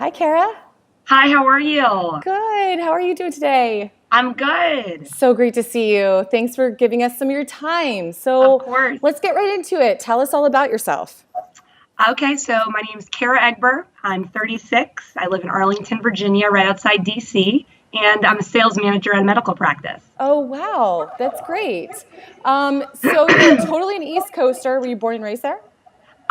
Hi, Kara. Hi, how are you? Good. How are you doing today? I'm good. So great to see you. Thanks for giving us some of your time. Of So course. let's get right into it. Tell us all about yourself. Okay, so my name is Kara Egber. I'm 36. I live in Arlington, Virginia, right outside DC, and I'm a sales manager at a medical practice. Oh, wow. That's great. So you're totally an East Coaster. Were you born and raised there?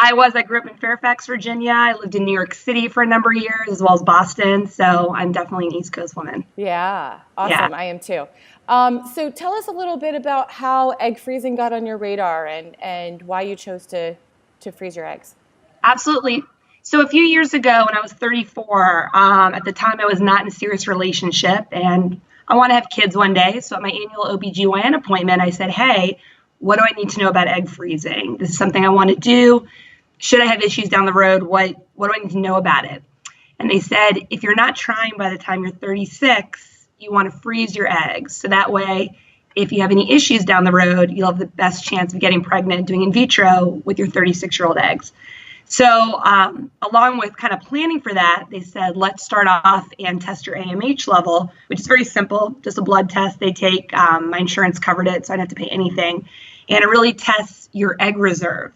I grew up in Fairfax, Virginia. I lived in New York City for a number of years, as well as Boston. So I'm definitely an East Coast woman. Yeah. Yeah. Awesome. I am too. So tell us a little bit about how egg freezing got on your radar and why you chose to freeze your eggs. Absolutely. So a few years ago, when I was 34, at the time I was not in a serious relationship, and I want to have kids one day. So at my annual OBGYN appointment, I said, "Hey, what do I need to know about egg freezing? This is something I want to do. Should I have issues down the road? What do I need to know about it?" And they said, if you're not trying by the time you're 36, you want to freeze your eggs. So that way, if you have any issues down the road, you'll have the best chance of getting pregnant doing in vitro with your 36-year-old eggs. So along with kind of planning for that, they said, let's start off and test your AMH level, which is very simple, just a blood test they take. My insurance covered it, so I didn't have to pay anything. And it really tests your egg reserve.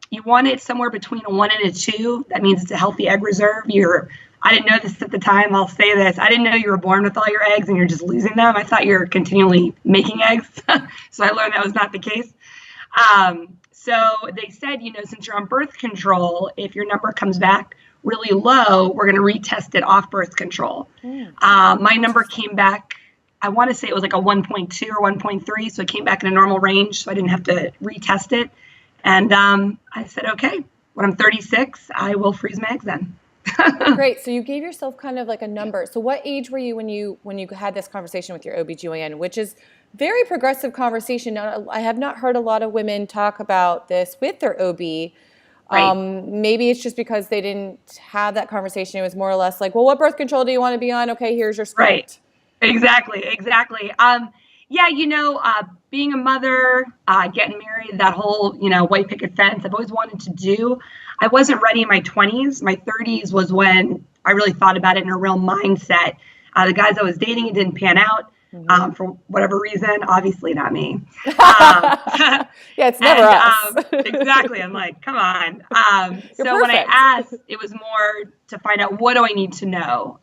You want it somewhere between a 1 and a 2. That means it's a healthy egg reserve. I didn't know this at the time. I'll say this. I didn't know you were born with all your eggs and you're just losing them. I thought you were continually making eggs. So I learned that was not the case. So they said, since you're on birth control, if your number comes back really low, we're going to retest it off birth control. My number came back, I want to say it was like a 1.2 or 1.3. So it came back in a normal range. So I didn't have to retest it. And I said, okay, when I'm 36, I will freeze my eggs then. Great. So you gave yourself kind of like a number. So what age were you when you had this conversation with your OBGYN, which is very progressive conversation. Now, I have not heard a lot of women talk about this with their OB. Right. Maybe it's just because they didn't have that conversation. It was more or less like, well, what birth control do you want to be on? Okay, here's your script. Right. Exactly. Yeah, being a mother, getting married, that whole, white picket fence, I've always wanted to do. I wasn't ready in my 20s. My 30s was when I really thought about it in a real mindset. The guys I was dating, it didn't pan out for whatever reason. Obviously not me. Yeah, it's never us. Exactly. I'm like, come on. So perfect. when I asked, it was more to find out, what do I need to know?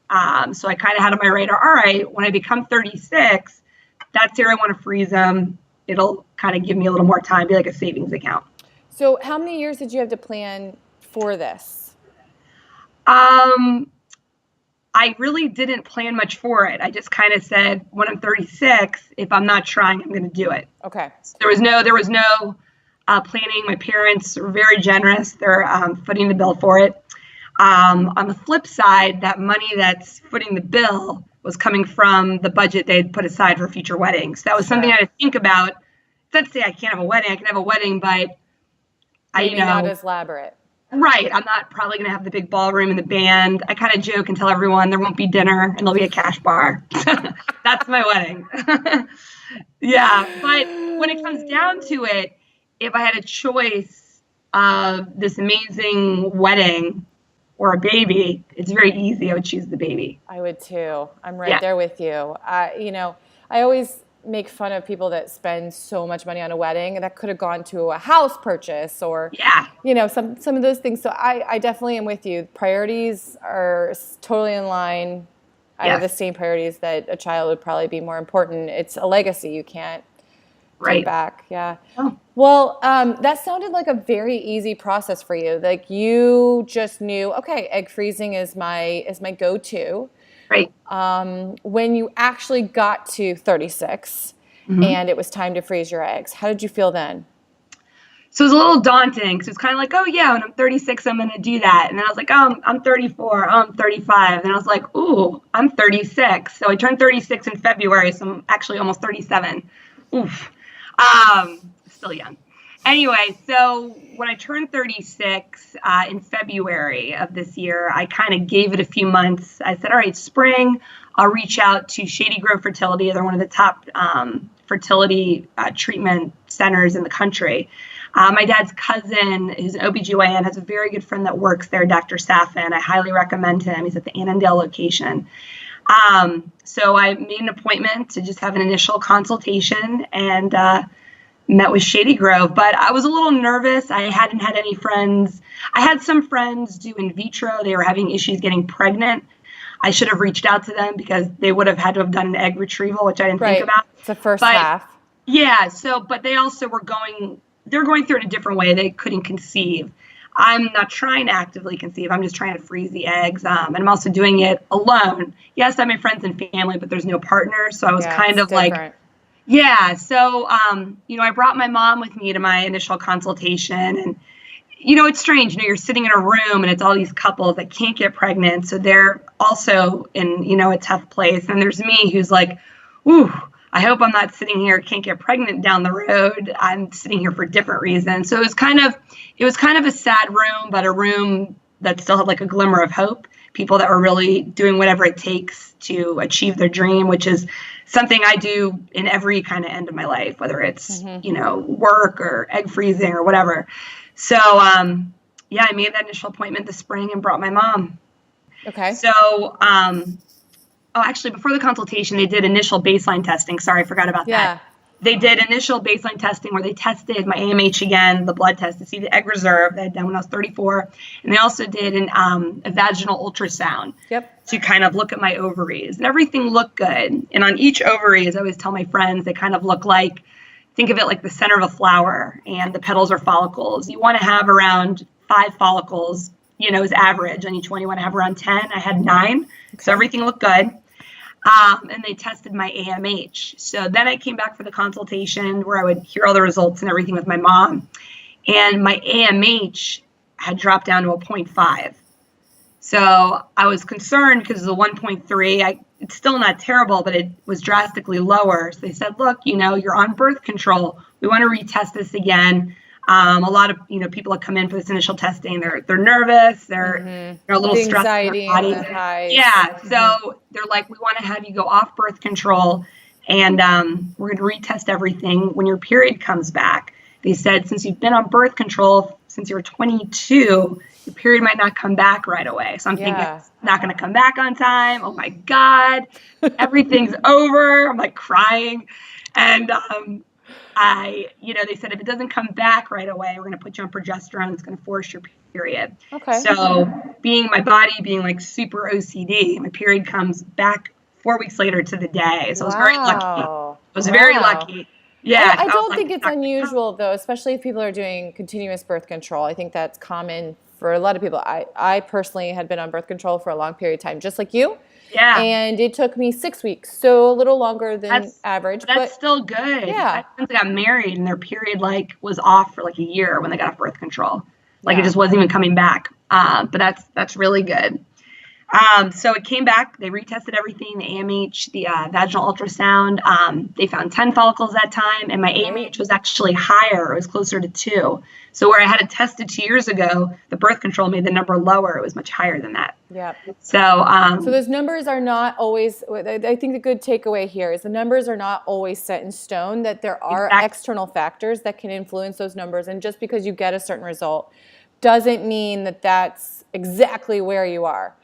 So I kind of had on my radar, all right, when I become 36, that's where I want to freeze them. It'll kind of give me a little more time, be like a savings account. So how many years did you have to plan for this? I really didn't plan much for it. I just kind of said, when I'm 36, if I'm not trying, I'm going to do it. Okay. So there was no planning. My parents were very generous. They're footing the bill for it. On the flip side, that money that's footing the bill was coming from the budget they'd put aside for future weddings. That was something I had to think about. Let's say I can't have a wedding. I can have a wedding, but maybe not as elaborate. Right. I'm not probably going to have the big ballroom and the band. I kind of joke and tell everyone there won't be dinner and there'll be a cash bar. That's my wedding. Yeah. But when it comes down to it, if I had a choice of this amazing wedding or a baby, it's very easy. I would choose the baby. I would too. I'm right there with you. I always make fun of people that spend so much money on a wedding that could have gone to a house purchase or, some of those things. So I definitely am with you. Priorities are totally in line. I have the same priorities that a child would probably be more important. It's a legacy. You can't take back. Yeah. Oh. Well, that sounded like a very easy process for you. Like you just knew, okay, egg freezing is my go-to. Right. When you actually got to 36 and it was time to freeze your eggs, how did you feel then? So it was a little daunting because it's kind of like, oh yeah, when I'm 36, I'm going to do that. And then I was like, oh, I'm 34, oh, I'm 35. And I was like, ooh, I'm 36. So I turned 36 in February. So I'm actually almost 37. Oof. Still young. Anyway, so when I turned 36 in February of this year, I kind of gave it a few months. I said, all right, spring, I'll reach out to Shady Grove Fertility. They're one of the top fertility treatment centers in the country. My dad's cousin, who's an OBGYN, has a very good friend that works there, Dr. Saffin. I highly recommend him. He's at the Annandale location. So I made an appointment to just have an initial consultation and met with Shady Grove. But I was a little nervous. I hadn't had any friends. I had some friends do in vitro. They were having issues getting pregnant. I should have reached out to them because they would have had to have done an egg retrieval, which I didn't think about. It's the first half. Yeah. But they also they're going through it a different way. They couldn't conceive. I'm not trying to actively conceive. I'm just trying to freeze the eggs. And I'm also doing it alone. Yes, I have my friends and family, but there's no partner. So I was kind of different. So, I brought my mom with me to my initial consultation. And, it's strange. You're sitting in a room and it's all these couples that can't get pregnant. So they're also in, a tough place. And there's me who's like, ooh, I hope I'm not sitting here, can't get pregnant down the road. I'm sitting here for different reasons. So it was kind of a sad room, but a room that still had like a glimmer of hope. People that were really doing whatever it takes to achieve their dream, which is something I do in every kind of end of my life, whether it's, work or egg freezing or whatever. So, I made that initial appointment this spring and brought my mom. Okay. So, actually, before the consultation, they did initial baseline testing. Sorry, I forgot about that. They did initial baseline testing where they tested my AMH again, the blood test to see the egg reserve that I had done when I was 34. And they also did a vaginal ultrasound to kind of look at my ovaries. And everything looked good. And on each ovary, as I always tell my friends, they kind of look like, think of it like the center of a flower and the petals are follicles. You want to have around 5 follicles, as average. On each one, you want to have around 10. I had 9. So everything looked good. And they tested my AMH. So then I came back for the consultation where I would hear all the results and everything with my mom. And my AMH had dropped down to a 0.5. So I was concerned because of the 1.3. It's still not terrible, but it was drastically lower. So they said, look, you're on birth control. We want to retest this again. A lot of people that come in for this initial testing, they're nervous, they're a little stressed in their body. So they're like, we want to have you go off birth control, and we're going to retest everything when your period comes back. They said since you've been on birth control since you were 22, your period might not come back right away. So I'm thinking it's not going to come back on time. Oh my God, everything's over. I'm like crying, and they said if it doesn't come back right away, we're going to put you on progesterone. It's going to force your period. Okay. So my body being like super OCD, my period comes back 4 weeks later to the day. So I was very lucky. I was very lucky. Yeah. I don't think it's unusual though, especially if people are doing continuous birth control. I think that's common for a lot of people. I personally had been on birth control for a long period of time, just like you. Yeah. And it took me 6 weeks, so a little longer than average. That's still good. Yeah. My friends got married and their period was off for a year when they got off birth control. It just wasn't even coming back. But that's really good. So it came back. They retested everything, the AMH, the vaginal ultrasound. They found 10 follicles that time, and my AMH was actually higher. It was closer to 2. So where I had it tested 2 years ago, the birth control made the number lower. It was much higher than that. Yeah. So those numbers are not always, I think the good takeaway here is the numbers are not always set in stone, that there are external factors that can influence those numbers. And just because you get a certain result doesn't mean that that's exactly where you are.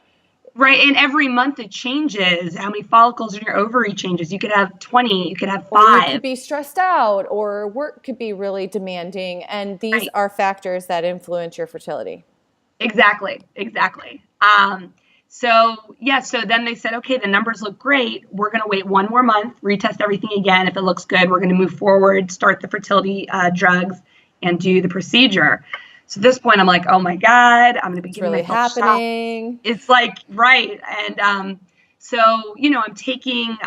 Right. And every month it changes. How many follicles in your ovary changes. You could have 20, you could have 5. Or you could be stressed out, or work could be really demanding. And these are factors that influence your fertility. Exactly. So then they said, okay, the numbers look great. We're going to wait 1 more month, retest everything again. If it looks good, we're going to move forward, start the fertility drugs, and do the procedure. So at this point, I'm like, oh my God, I'm going to be getting really happening. It's right. And so, I'm taking,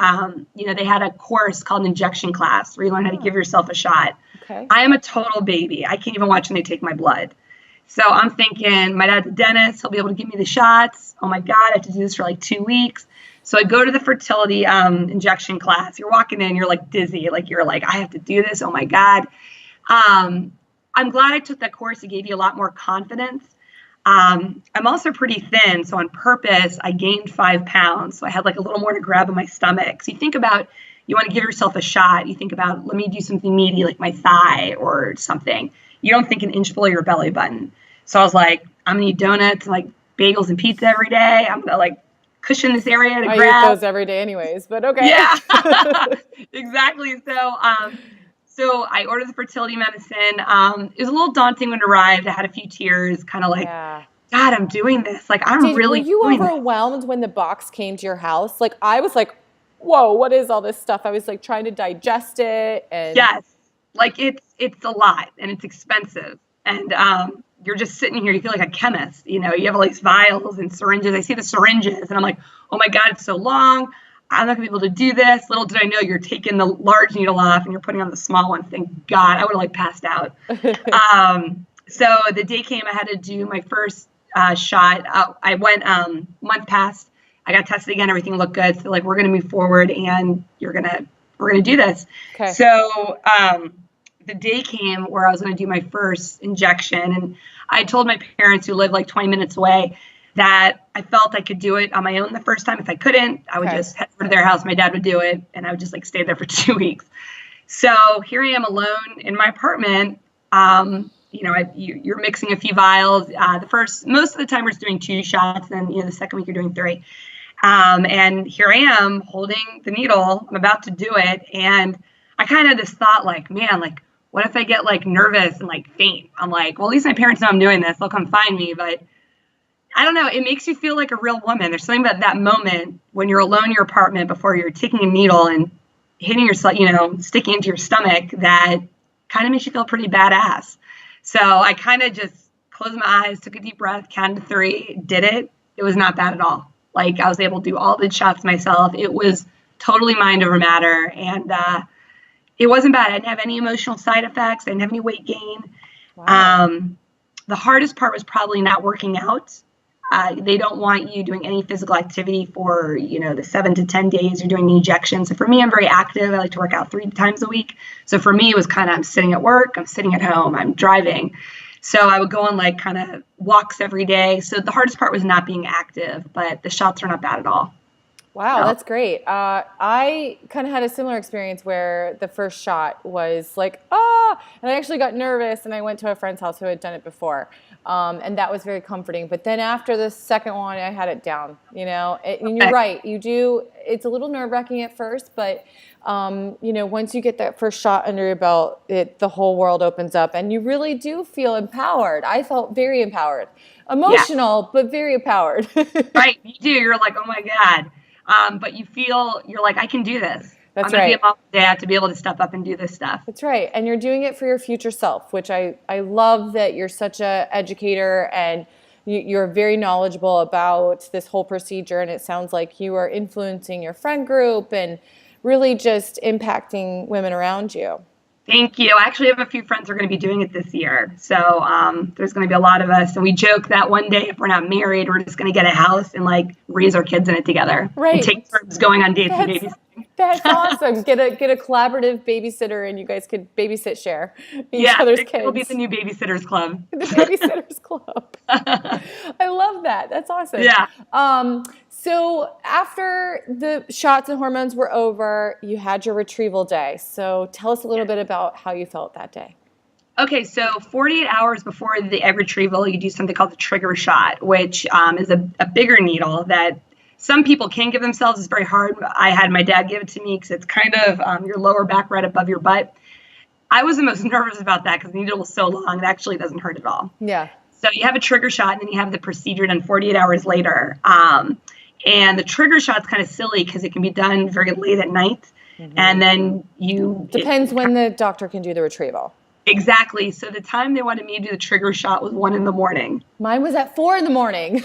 they had a course called injection class where you learn how to give yourself a shot. Okay. I am a total baby. I can't even watch when they take my blood. So I'm thinking, my dad's a dentist. He'll be able to give me the shots. Oh my God, I have to do this for 2 weeks. So I go to the fertility injection class. You're walking in, you're dizzy. You're I have to do this. Oh my God. I'm glad I took that course. It gave you a lot more confidence. I'm also pretty thin. So on purpose, I gained 5 pounds. So I had a little more to grab in my stomach. So you think about, you want to give yourself a shot. You think about, let me do something meaty like my thigh or something. you don't think an inch below your belly button. So I was like, I'm going to eat donuts, like bagels and pizza every day. I'm going to like cushion this area to grab. I eat those every day anyways, but okay. Yeah, exactly. So I ordered the fertility medicine. It was a little daunting when it arrived. I had a few tears, kind of like, God, I'm doing this. Like, Were you overwhelmed when the box came to your house? Like, I was like, whoa, what is all this stuff? I was like trying to digest it. And yes, like it's a lot and it's expensive. And you're just sitting here, you feel like a chemist. You know, you have all these vials and syringes. I see the syringes and I'm like, oh my God, it's so long. I'm not gonna be able to do this. Little did I know you're taking the large needle off and you're putting on the small one. Thank God, I would have like passed out. So the day came, I had to do my first shot. I went month passed. I got tested again. Everything looked good. So like, we're gonna move forward and we're gonna do this. Okay. So the day came where I was gonna do my first injection, and I told my parents, who live like 20 minutes away, that I felt I could do it on my own the first time. If I couldn't, I would just head over to their house. My dad would do it, and I would just like stay there for 2 weeks. So here I am alone in my apartment. You know, you're mixing a few vials. Most of the time we're just doing 2 shots, and the second week you're doing 3. And here I am holding the needle. I'm about to do it, and I kind of just thought, like, man, like, what if I get like nervous and like faint? I'm like, well, at least my parents know I'm doing this. They'll come find me, but I don't know. It makes you feel like a real woman. There's something about that moment when you're alone in your apartment before you're taking a needle and hitting yourself, sticking into your stomach, that kind of makes you feel pretty badass. So I kind of just closed my eyes, took a deep breath, counted to 3, did it. It was not bad at all. Like, I was able to do all the shots myself. It was totally mind over matter. And it wasn't bad. I didn't have any emotional side effects. I didn't have any weight gain. Wow. The hardest part was probably not working out. They don't want you doing any physical activity for, the 7 to 10 days you're doing the injection. So for me, I'm very active. I like to work out 3 times a week. So for me, it was kind of, I'm sitting at work, I'm sitting at home, I'm driving. So I would go on like kind of walks every day. So the hardest part was not being active, but the shots are not bad at all. Wow, that's great. I kind of had a similar experience where the first shot was like, and I actually got nervous, and I went to a friend's house who had done it before. And that was very comforting. But then after the second one, I had it down, and you're right. It's a little nerve-wracking at first, but, once you get that first shot under your belt, the whole world opens up, and you really do feel empowered. I felt very empowered, emotional, but very empowered. Right. You do. You're like, oh my God. But you're like, I can do this. That's I'm going right. to be a mom and dad to be able to step up and do this stuff. That's right. And you're doing it for your future self, which I love that you're such an educator and you're very knowledgeable about this whole procedure. And it sounds like you are influencing your friend group and really just impacting women around you. Thank you. I actually have a few friends who are going to be doing it this year. So there's going to be a lot of us. And we joke that one day, if we're not married, we're just going to get a house and like raise our kids in it together. Right. And take turns going on dates and babysitting. That's awesome. Get a collaborative babysitter, and you guys could babysit share each other's kids. It'll be the new babysitters club. The babysitters club. I love that. That's awesome. Yeah. So after the shots and hormones were over, you had your retrieval day. So tell us a little bit about how you felt that day. Okay, so 48 hours before the egg retrieval, you do something called the trigger shot, which is a bigger needle that some people can give themselves. It's very hard. I had my dad give it to me because it's kind of your lower back right above your butt. I was the most nervous about that because the needle was so long. It actually doesn't hurt at all. Yeah. So you have a trigger shot, and then you have the procedure done 48 hours later. And the trigger shot's kind of silly because it can be done very late at night. Mm-hmm. And then Depends when the doctor can do the retrieval. Exactly. So the time they wanted me to do the trigger shot was 1 a.m. Mine was at 4 a.m. 4 a.m?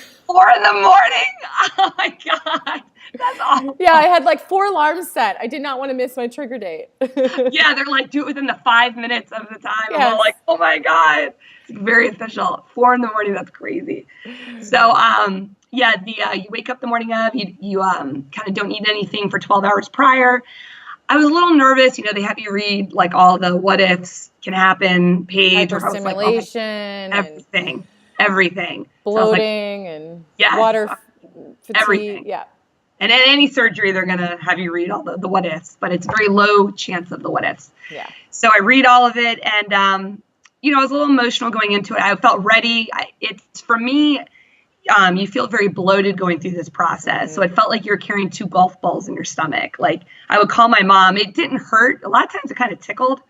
Oh my God. That's awful. Yeah, I had like 4 alarms set. I did not want to miss my trigger date. Yeah, they're like, do it within the 5 minutes of the time. Yes. I'm all like, oh my God. It's very official. 4 a.m, that's crazy. So, you wake up the morning of, you kind of don't eat anything for 12 hours prior. I was a little nervous. They have you read like all the what ifs can happen page. Hyperstimulation. Like, everything. Bloating and water fatigue. Everything. Yeah. And in any surgery, they're going to have you read all the what ifs, but it's very low chance of the what ifs. Yeah. So I read all of it, and I was a little emotional going into it. I felt ready. It's for me, you feel very bloated going through this process. So it felt like you're carrying 2 golf balls in your stomach. Like I would call my mom. It didn't hurt. A lot of times it kind of tickled,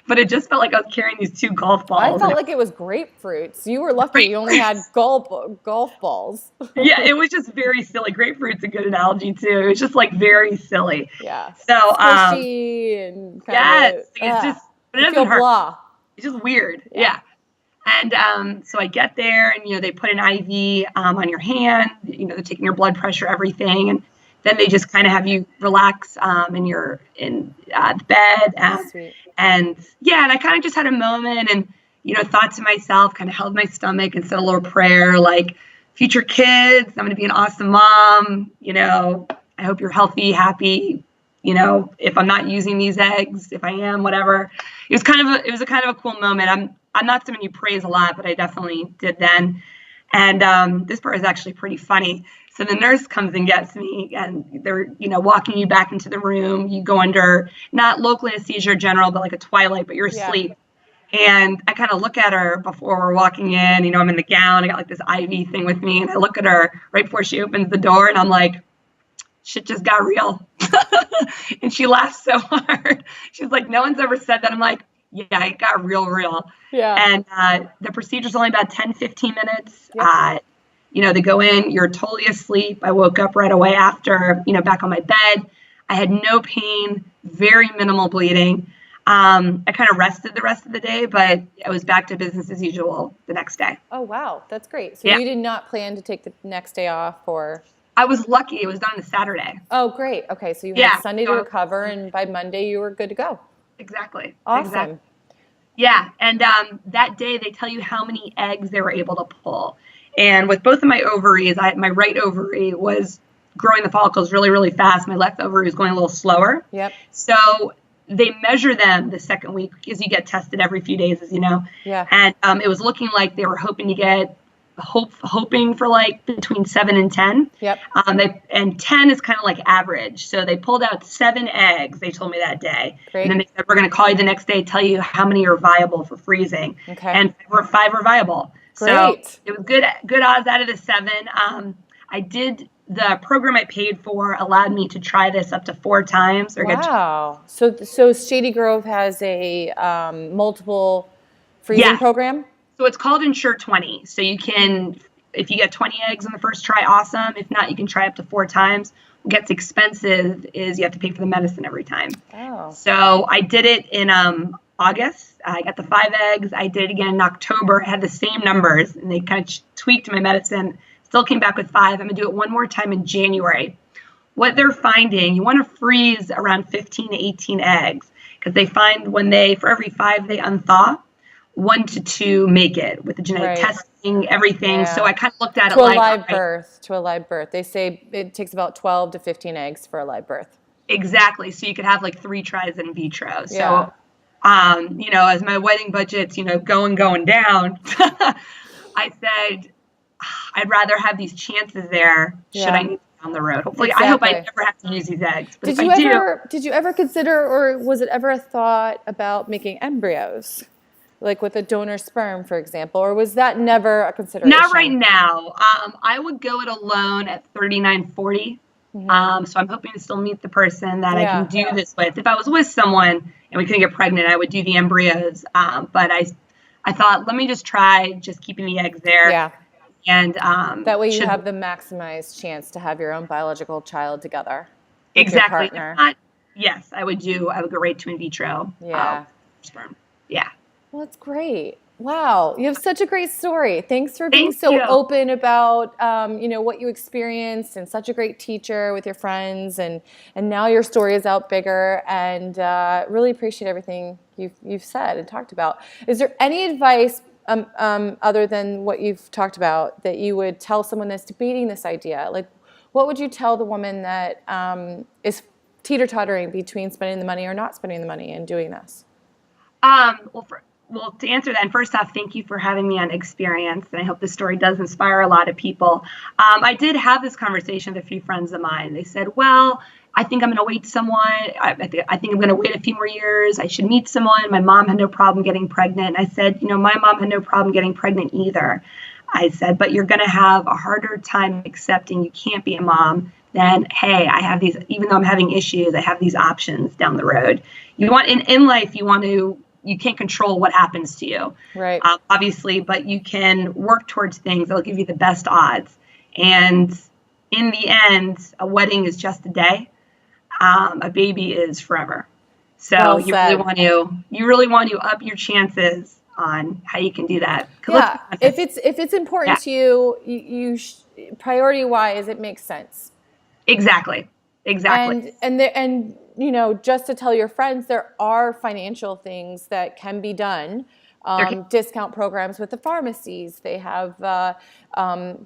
but it just felt like I was carrying these 2 golf balls. I felt like it was grapefruits. You were lucky you only had golf balls. Yeah, it was just very silly. Grapefruit's a good analogy too. It was just like very silly. Yeah. So squishy and yes, it's just, but it doesn't hurt. Blah. It's just weird. Yeah. And so I get there, and they put an IV on your hand. They're taking your blood pressure, everything, and then they just kind of have you relax in the bed. And I kind of just had a moment, and thought to myself, kind of held my stomach and said a little prayer, like, future kids, I'm going to be an awesome mom. I hope you're healthy, happy. If I'm not using these eggs, if I am, whatever. It was a kind of a cool moment. I'm not someone you praise a lot, but I definitely did then. And this part is actually pretty funny. So the nurse comes and gets me, and they're, walking you back into the room. You go under, not local anesthesia or general, but like a twilight, but you're asleep. And I kind of look at her before we're walking in. I'm in the gown. I got like this IV thing with me. And I look at her right before she opens the door, and I'm like, shit just got real. And she laughed so hard. She's like, no one's ever said that. I'm like, yeah, it got real. Yeah. And the procedure's only about 10, 15 minutes. Yep. They go in, you're totally asleep. I woke up right away after, back on my bed. I had no pain, very minimal bleeding. I kind of rested the rest of the day, but I was back to business as usual the next day. Oh, wow. That's great. So you did not plan to take the next day off, or? I was lucky. It was done on a Saturday. Oh, great. Okay. So you had Sunday to recover, and by Monday you were good to go. Exactly. Awesome. Exactly. Yeah. And that day they tell you how many eggs they were able to pull. And with both of my ovaries, my right ovary was growing the follicles really, really fast. My left ovary was going a little slower. Yep. So they measure them the second week, because you get tested every few days, as you know. Yeah. And it was looking like they were hoping to get hoping for like between 7 and 10. Yep. And 10 is kind of like average. So they pulled out 7 eggs, they told me that day. Great. And then they said, we're going to call you the next day, tell you how many are viable for freezing. Okay. And 5 were viable. Great. So it was good odds out of the 7. The program I paid for allowed me to try this up to 4 times. Wow. So Shady Grove has a multiple freezing program? So it's called Insure 20. So you can, if you get 20 eggs on the first try, awesome. If not, you can try up to 4 times. What gets expensive is you have to pay for the medicine every time. Oh. So I did it in August. I got the 5 eggs. I did it again in October. I had the same numbers, and they kind of tweaked my medicine. Still came back with 5. I'm going to do it one more time in January. What they're finding, you want to freeze around 15 to 18 eggs, because they find for every 5 they unthaw, 1 to 2 make it with the genetic testing, everything. Yeah. So I kind of looked at it like to a live birth. They say it takes about 12 to 15 eggs for a live birth. Exactly. So you could have like 3 tries in vitro. Yeah. So, as my wedding budget's, going down, I said, I'd rather have these chances there should I need down the road. Hopefully, exactly. I hope I never have to use these eggs. But did you ever consider, or was it ever a thought about making embryos? Like with a donor sperm, for example, or was that never a consideration? Not right now. I would go it alone at 39, 40. Mm-hmm. So I'm hoping to still meet the person that I can do this with. If I was with someone and we couldn't get pregnant, I would do the embryos. But I thought, let me just try keeping the eggs there. Yeah. And that way you have the maximized chance to have your own biological child together. Exactly. If not, yes, I would go right to in vitro. Yeah. Sperm. Yeah. Well, that's great. Wow. You have such a great story. Thanks for being so open about, what you experienced, and such a great teacher with your friends. And now your story is out bigger, and really appreciate everything you've said and talked about. Is there any advice other than what you've talked about that you would tell someone that's debating this idea? Like, what would you tell the woman that is teeter-tottering between spending the money or not spending the money and doing this? Well, to answer that, and first off, thank you for having me on Experience, and I hope this story does inspire a lot of people. I did have this conversation with a few friends of mine. They said, well, I think I'm going to wait someone. I think I'm going to wait a few more years. I should meet someone. My mom had no problem getting pregnant. And I said, my mom had no problem getting pregnant either. I said, but you're going to have a harder time accepting you can't be a mom than, hey, I have these, even though I'm having issues, I have these options down the road. You want in life, you can't control what happens to you, right? Obviously, but you can work towards things that'll give you the best odds. And in the end, a wedding is just a day. A baby is forever. So well you really want to up your chances on how you can do that. Yeah, if it's important to you priority wise, it makes sense. Exactly. And just to tell your friends, there are financial things that can be done. Discount programs with the pharmacies. They have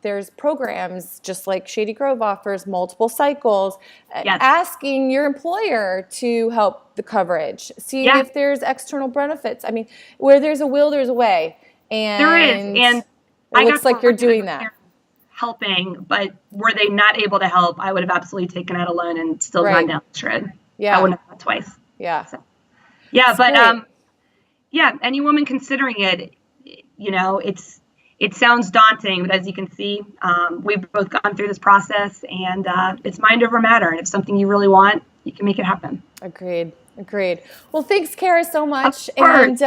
there's programs just like Shady Grove offers multiple cycles. Yes. Asking your employer to help the coverage. Seeing if there's external benefits. I mean, where there's a will, there's a way. And there is, and it looks like you're doing that. Helping, but were they not able to help, I would have absolutely taken out a loan and still gone down the shred. Yeah, I wouldn't have done it twice. Yeah, so, but any woman considering it, it sounds daunting, but as you can see, we've both gone through this process, and it's mind over matter. And if something you really want, you can make it happen. Agreed. Well, thanks, Kara, so much, and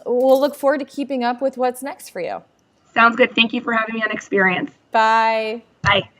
we'll look forward to keeping up with what's next for you. Sounds good. Thank you for having me on Experience. Bye. Bye.